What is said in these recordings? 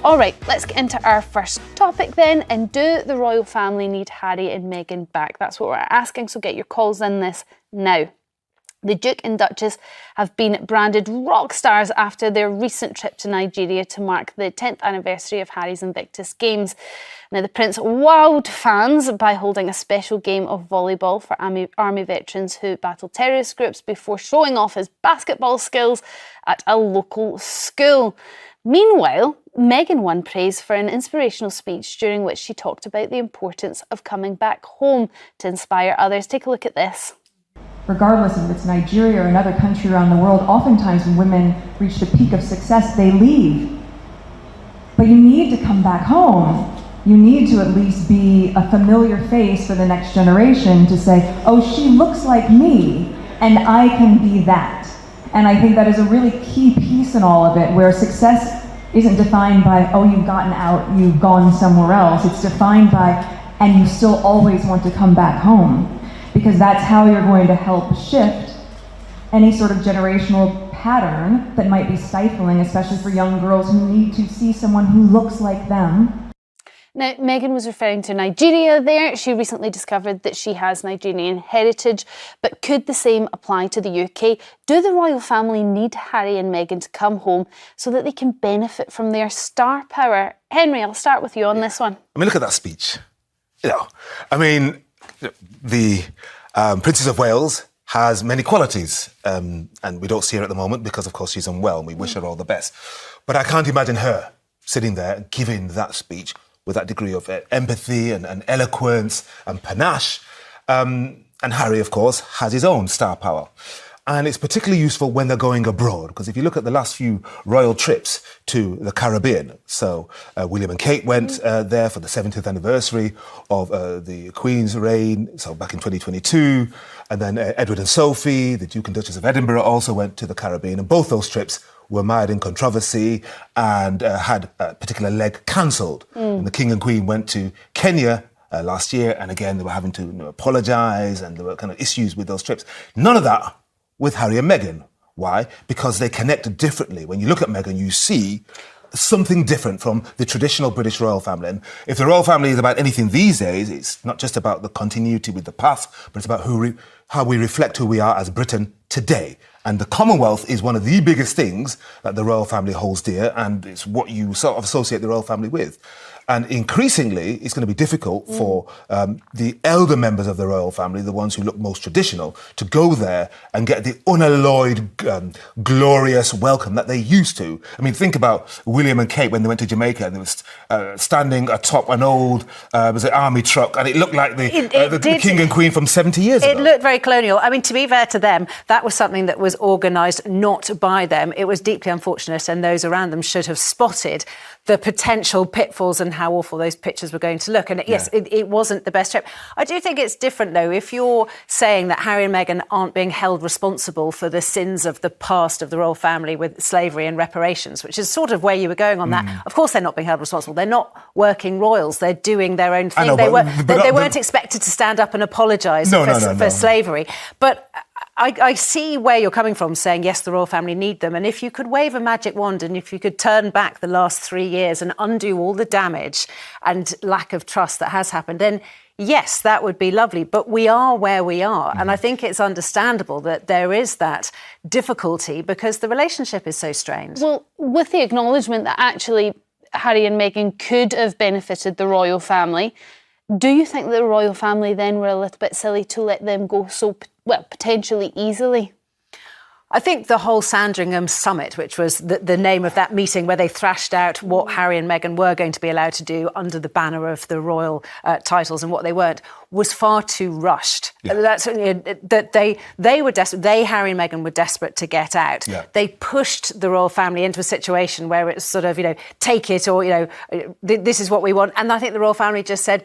All right, let's get into our first topic then. And do the royal family need Harry and Meghan back? That's what we're asking, so get your calls in this now. The Duke and Duchess have been branded rock stars after their recent trip to Nigeria to mark the 10th anniversary of Harry's Invictus Games. Now, the Prince wowed fans by holding a special game of volleyball for army veterans who battled terrorist groups before showing off his basketball skills at a local school. Meanwhile, Meghan won praise for an inspirational speech during which she talked about the importance of coming back home to inspire others. Take a look at this. Regardless if it's Nigeria or another country around the world, oftentimes when women reach the peak of success, they leave. But you need to come back home. You need to at least be a familiar face for the next generation to say, oh, she looks like me, and I can be that. And I think that is a really key piece in all of it, where success isn't defined by, oh, you've gotten out, you've gone somewhere else. It's defined by, and you still always want to come back home. Because that's how you're going to help shift any sort of generational pattern that might be stifling, especially for young girls who need to see someone who looks like them. Now, Meghan was referring to Nigeria there. She recently discovered that she has Nigerian heritage, but could the same apply to the UK? Do the royal family need Harry and Meghan to come home so that they can benefit from their star power? Henry, I'll start with you on this one. I mean, look at that speech. The Princess of Wales has many qualities, and we don't see her at the moment because, of course, she's unwell, and we wish her all the best. But I can't imagine her sitting there giving that speech with that degree of empathy and eloquence and panache. And Harry, of course, has his own star power. And it's particularly useful when they're going abroad, because if you look at the last few royal trips to the Caribbean, so William and Kate went there for the 70th anniversary of the Queen's reign, so back in 2022, and then Edward and Sophie, the Duke and Duchess of Edinburgh, also went to the Caribbean, and both those trips were mired in controversy and had a particular leg cancelled. And the King and Queen went to Kenya last year, and again, they were having to apologise, and there were kind of issues with those trips. None of that with Harry and Meghan. Why? Because they connect differently. When you look at Meghan, you see something different from the traditional British royal family. And if the royal family is about anything these days, it's not just about the continuity with the past, but it's about how we reflect who we are as Britain today. And the Commonwealth is one of the biggest things that the royal family holds dear, and it's what you sort of associate the royal family with. And increasingly, it's going to be difficult for the elder members of the royal family, the ones who look most traditional, to go there and get the unalloyed, glorious welcome that they used to. I mean, think about William and Kate when they went to Jamaica and they were standing atop an old army truck, and it looked like the King and Queen from 70 years ago. It looked very colonial. I mean, to be fair to them, that was something that was organised not by them. It was deeply unfortunate, and those around them should have spotted the potential pitfalls and how awful those pictures were going to look. And yes, it wasn't the best trip. I do think it's different, though, if you're saying that Harry and Meghan aren't being held responsible for the sins of the past of the royal family with slavery and reparations, which is sort of where you were going on that. Of course, they're not being held responsible. They're not working royals. They're doing their own thing. They weren't expected to stand up and apologise for slavery. But I see where you're coming from, saying, yes, the royal family need them. And if you could wave a magic wand and if you could turn back the last 3 years and undo all the damage and lack of trust that has happened, then yes, that would be lovely. But we are where we are. And I think it's understandable that there is that difficulty because the relationship is so strained. Well, with the acknowledgement that actually Harry and Meghan could have benefited the royal family, do you think that the royal family then were a little bit silly to let them go so potentially easily? I think the whole Sandringham Summit, which was the name of that meeting where they thrashed out what Harry and Meghan were going to be allowed to do under the banner of the royal titles and what they weren't, was far too rushed. That's that they were desperate. Harry and Meghan, were desperate to get out. They pushed the royal family into a situation where it's sort of, take it or, this is what we want. And I think the royal family just said,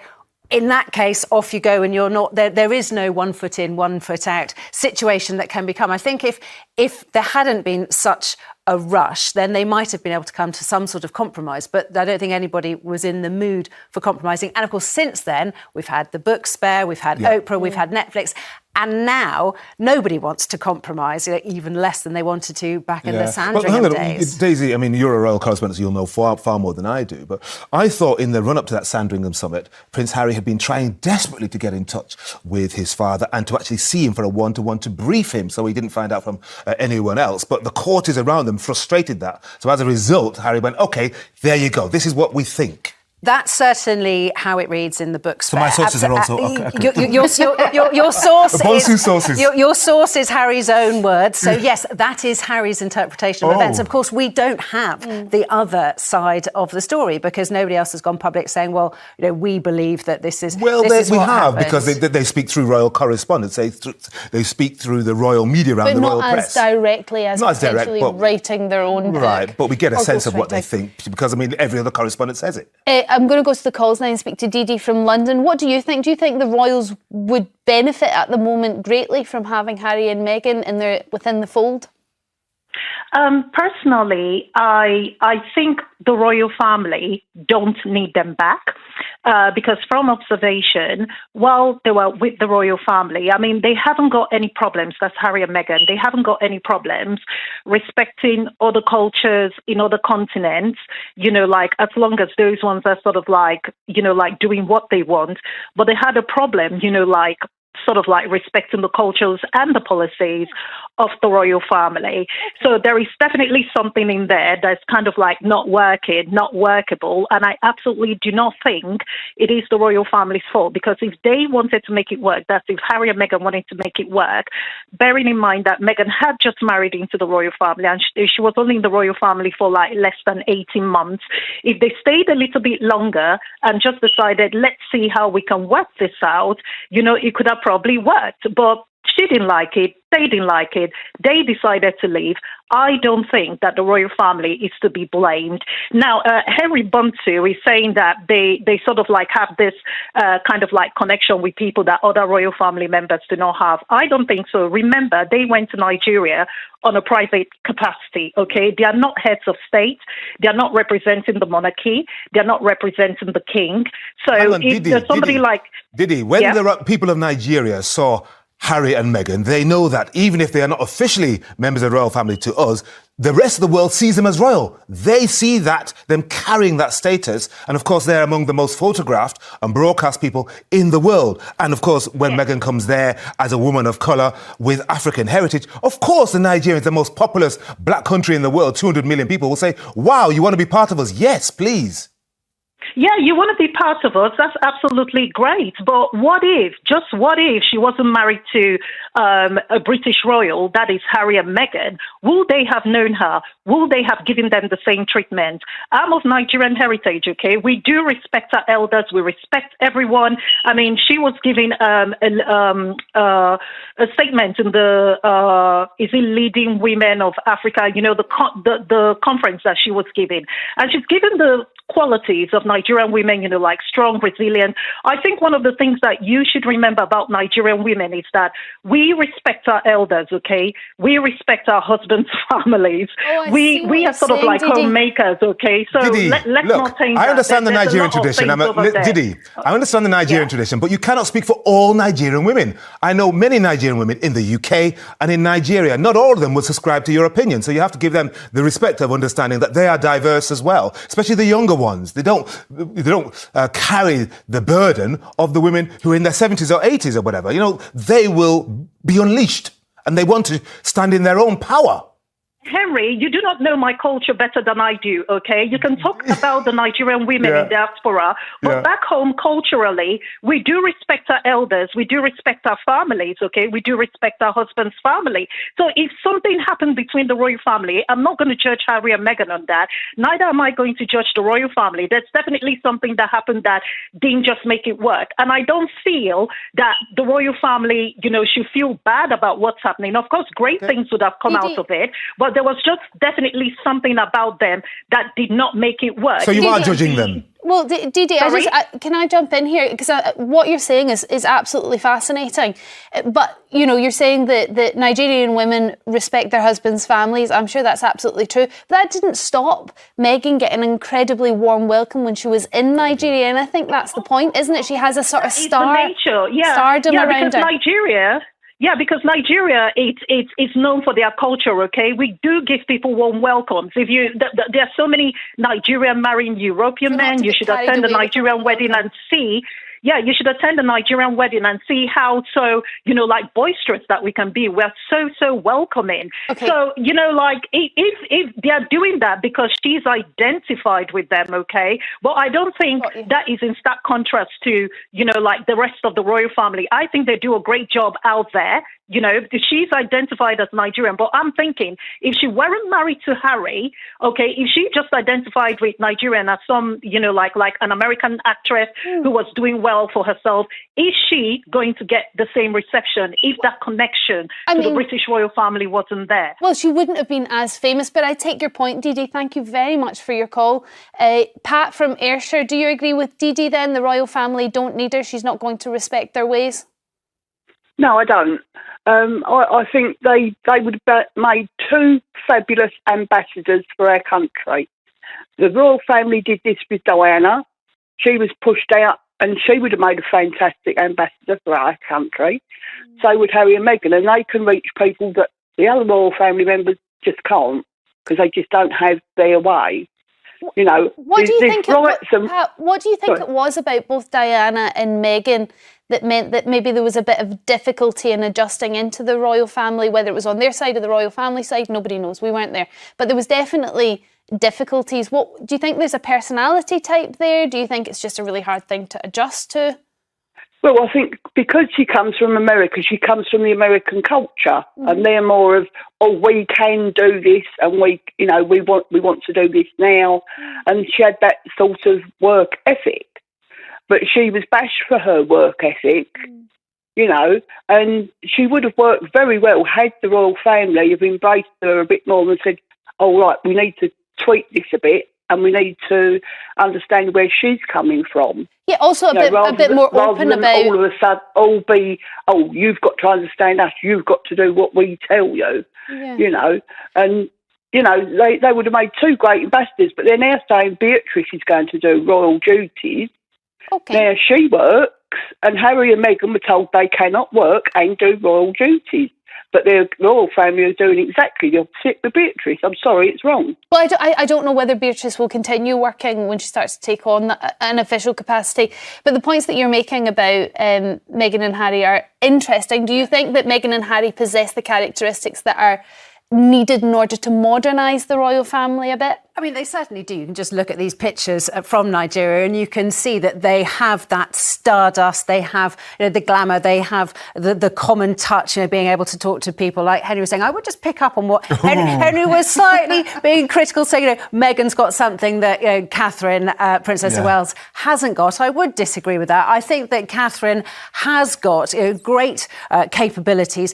in that case, off you go, and you're not there. There is no 1 foot in, 1 foot out situation that can become. I think if there hadn't been such a rush, then they might have been able to come to some sort of compromise. But I don't think anybody was in the mood for compromising. And of course, since then, we've had the book spare, we've had Oprah, we've had Netflix. And now nobody wants to compromise, even less than they wanted to back in the Sandringham days. Daisy, I mean, you're a royal correspondent, so you'll know far more than I do. But I thought in the run-up to that Sandringham Summit, Prince Harry had been trying desperately to get in touch with his father and to actually see him for a one-to-one to brief him so he didn't find out from anyone else. But the courtiers around them frustrated that. So as a result, Harry went, OK, there you go. This is what we think. That's certainly how it reads in the book. So my sources are also... Your source Bonsu sources. Your source is Harry's own words. So yes, that is Harry's interpretation of events. Of course, we don't have the other side of the story because nobody else has gone public saying, well, we believe that this is Well, this is we what have happened. because they speak through royal correspondence. They speak through the royal media around the royal press. But not as directly as potentially writing their own book. Right, but we get a sense of what they think because, I mean, every other correspondent says it. I'm going to go to the calls now and speak to Didi from London. What do you think? Do you think the royals would benefit at the moment greatly from having Harry and Meghan within the fold? Personally, I think the royal family don't need them back because from observation, while they were with the royal family, I mean, they haven't got any problems, that's Harry and Meghan, they haven't got any problems respecting other cultures in other continents, like as long as those ones are sort of like, like doing what they want. But they had a problem, like sort of like respecting the cultures and the policies of the royal family. So there is definitely something in there that's kind of like not workable. And I absolutely do not think it is the royal family's fault because if they wanted to make it work, that's if Harry and Meghan wanted to make it work, bearing in mind that Meghan had just married into the royal family and she was only in the royal family for like less than 18 months. If they stayed a little bit longer and just decided, let's see how we can work this out, it could have probably worked. But she didn't like it. They didn't like it. They decided to leave. I don't think that the royal family is to be blamed. Now, Henry Bonsu is saying that they sort of like have this kind of like connection with people that other royal family members do not have. I don't think so. Remember, they went to Nigeria on a private capacity, okay? They are not heads of state. They are not representing the monarchy. They are not representing the king. So if there's somebody like... Didi, when the people of Nigeria saw Harry and Meghan, they know that even if they are not officially members of the royal family to us, the rest of the world sees them as royal. They see that, them carrying that status. And of course, they're among the most photographed and broadcast people in the world. And of course, when Meghan comes there as a woman of colour with African heritage, of course, the Nigerians, the most populous black country in the world, 200 million people, will say, wow, you want to be part of us? Yes, please. Yeah, you want to be part of us. That's absolutely great. But what if she wasn't married to a British royal, that is Harry and Meghan? Will they have known her? Will they have given them the same treatment? I'm of Nigerian heritage, okay? We do respect our elders. We respect everyone. I mean, she was giving a statement in the, Leading Women of Africa, the conference that she was giving. And she's given the qualities of Nigerian women, like strong, resilient. I think one of the things that you should remember about Nigerian women is that we respect our elders, okay? We respect our husbands' families. We are sort of like homemakers, okay? So let's not think I understand the Nigerian tradition. Didi, I understand the Nigerian tradition, but you cannot speak for all Nigerian women. I know many Nigerian women in the UK and in Nigeria. Not all of them would subscribe to your opinion, so you have to give them the respect of understanding that they are diverse as well, especially the younger ones. They don't carry the burden of the women who are in their 70s or 80s or whatever. They will be unleashed and they want to stand in their own power. Henry, you do not know my culture better than I do, okay? You can talk about the Nigerian women in diaspora, but back home, culturally, we do respect our elders, we do respect our families, okay? We do respect our husband's family. So if something happened between the royal family, I'm not going to judge Harry and Meghan on that. Neither am I going to judge the royal family. There's definitely something that happened that didn't just make it work. And I don't feel that the royal family, should feel bad about what's happening. Of course, great things would have come out of it, but there was just definitely something about them that did not make it work. So you are judging them? Well, Didi, can I jump in here? Because what you're saying is absolutely fascinating. But, you're saying that Nigerian women respect their husbands' families. I'm sure that's absolutely true. But that didn't stop Meghan getting an incredibly warm welcome when she was in Nigeria. And I think that's the point, isn't it? She has a sort of stardom around her. Nigeria... Yeah, because Nigeria, it's known for their culture. Okay, we do give people warm welcomes. If you, there are so many Nigerian marrying European men. You should attend a Nigerian wedding and see. Yeah, you should attend a Nigerian wedding and see how like boisterous that we can be. We're so welcoming. Okay. So, like if they are doing that because she's identified with them, okay, but I don't think that is in stark contrast to, like the rest of the royal family. I think they do a great job out there. She's identified as Nigerian, but I'm thinking if she weren't married to Harry, okay, if she just identified with Nigerian as some, like an American actress who was doing well for herself, is she going to get the same reception if that connection to the British royal family wasn't there? Well, she wouldn't have been as famous, but I take your point, Dee Dee. Thank you very much for your call. Pat from Ayrshire, do you agree with Dee Dee then? The royal family don't need her. She's not going to respect their ways? No, I don't. I think they would have made two fabulous ambassadors for our country. The royal family did this with Diana. She was pushed out and she would have made a fantastic ambassador for our country. So would Harry and Meghan, and they can reach people that the other royal family members just can't because they just don't have their way. What do you think it was about both Diana and Meghan that meant that maybe there was a bit of difficulty in adjusting into the royal family, whether it was on their side or the royal family side? Nobody knows. We weren't there. But there was definitely difficulties. What do you think? There's a personality type there? Do you think it's just a really hard thing to adjust to? Well, I think because she comes from America, she comes from the American culture, and they're more of, we can do this, and we want to do this now, and she had that sort of work ethic, but she was bashed for her work ethic, and she would have worked very well had the royal family have embraced her a bit more and said, "Oh, right, we need to tweak this a bit." And we need to understand where she's coming from. Yeah, also a bit more open about... all of a sudden, you've got to understand us, you've got to do what we tell you, And, they would have made two great ambassadors, but they're now saying Beatrice is going to do royal duties. Okay. Now, she works, and Harry and Meghan were told they cannot work and do royal duties. But the royal family are doing exactly the opposite with Beatrice. I'm sorry, it's wrong. Well, I don't know whether Beatrice will continue working when she starts to take on an official capacity. But the points that you're making about Meghan and Harry are interesting. Do you think that Meghan and Harry possess the characteristics that are needed in order to modernise the royal family a bit? I mean, they certainly do. You can just look at these pictures from Nigeria and you can see that they have that stardust, they have the glamour, they have the common touch, being able to talk to people. Like Henry was saying, I would just pick up on what Henry was slightly being critical, saying, Meghan's got something that Catherine, Princess of Wales, hasn't got. I would disagree with that. I think that Catherine has got great capabilities.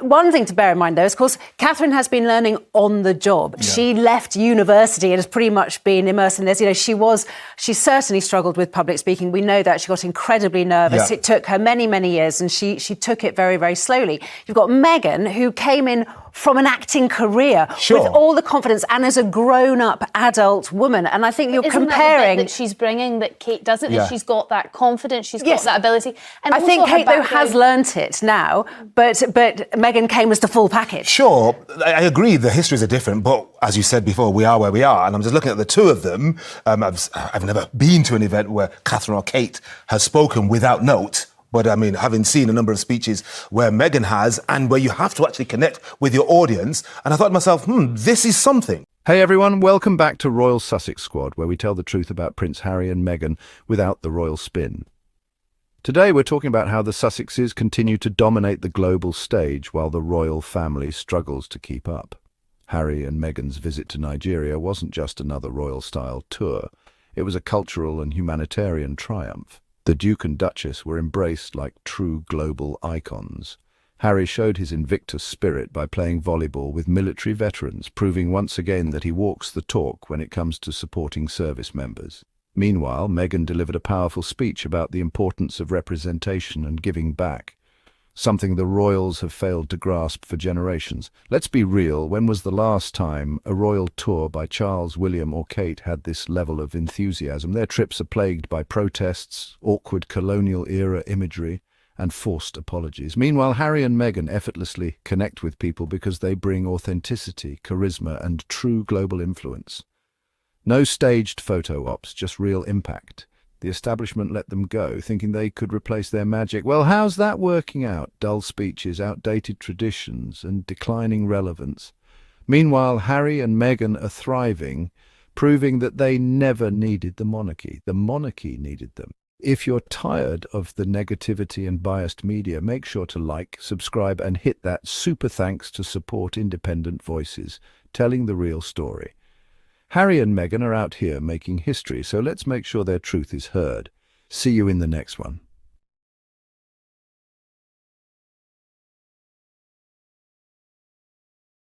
One thing to bear in mind, though, is, of course, Catherine has been learning on the job. Yeah. She left university and has pretty much been immersed in this. She certainly struggled with public speaking. We know that. She got incredibly nervous. Yeah. It took her many, many years, and she took it very, very slowly. You've got Meghan, who came in from an acting career with all the confidence and as a grown-up adult woman. And I think you're comparing... that she's bringing that Kate doesn't? Yeah. She's got that confidence, she's got that ability. And I think Kate, though, has learnt it now, but Meghan came as the full package. Sure, I agree the histories are different, but as you said before, we are where we are. And I'm just looking at the two of them. I've never been to an event where Catherine or Kate has spoken without note. But I mean, having seen a number of speeches where Meghan has and where you have to actually connect with your audience, and I thought to myself, this is something. Hey everyone, welcome back to Royal Sussex Squad, where we tell the truth about Prince Harry and Meghan without the royal spin. Today we're talking about how the Sussexes continue to dominate the global stage while the royal family struggles to keep up. Harry and Meghan's visit to Nigeria wasn't just another royal-style tour. It was a cultural and humanitarian triumph. The Duke and Duchess were embraced like true global icons. Harry showed his Invictus spirit by playing volleyball with military veterans, proving once again that he walks the talk when it comes to supporting service members. Meanwhile, Meghan delivered a powerful speech about the importance of representation and giving back, something the royals have failed to grasp for generations. Let's be real, when was the last time a royal tour by Charles, William or Kate had this level of enthusiasm? Their trips are plagued by protests, awkward colonial-era imagery, and forced apologies. Meanwhile, Harry and Meghan effortlessly connect with people because they bring authenticity, charisma, and true global influence. No staged photo ops, just real impact. The establishment let them go, thinking they could replace their magic. Well, how's that working out? Dull speeches, outdated traditions, and declining relevance. Meanwhile, Harry and Meghan are thriving, proving that they never needed the monarchy. The monarchy needed them. If you're tired of the negativity and biased media, make sure to like, subscribe, and hit that super thanks to support independent voices, telling the real story. Harry and Meghan are out here making history, so let's make sure their truth is heard. See you in the next one.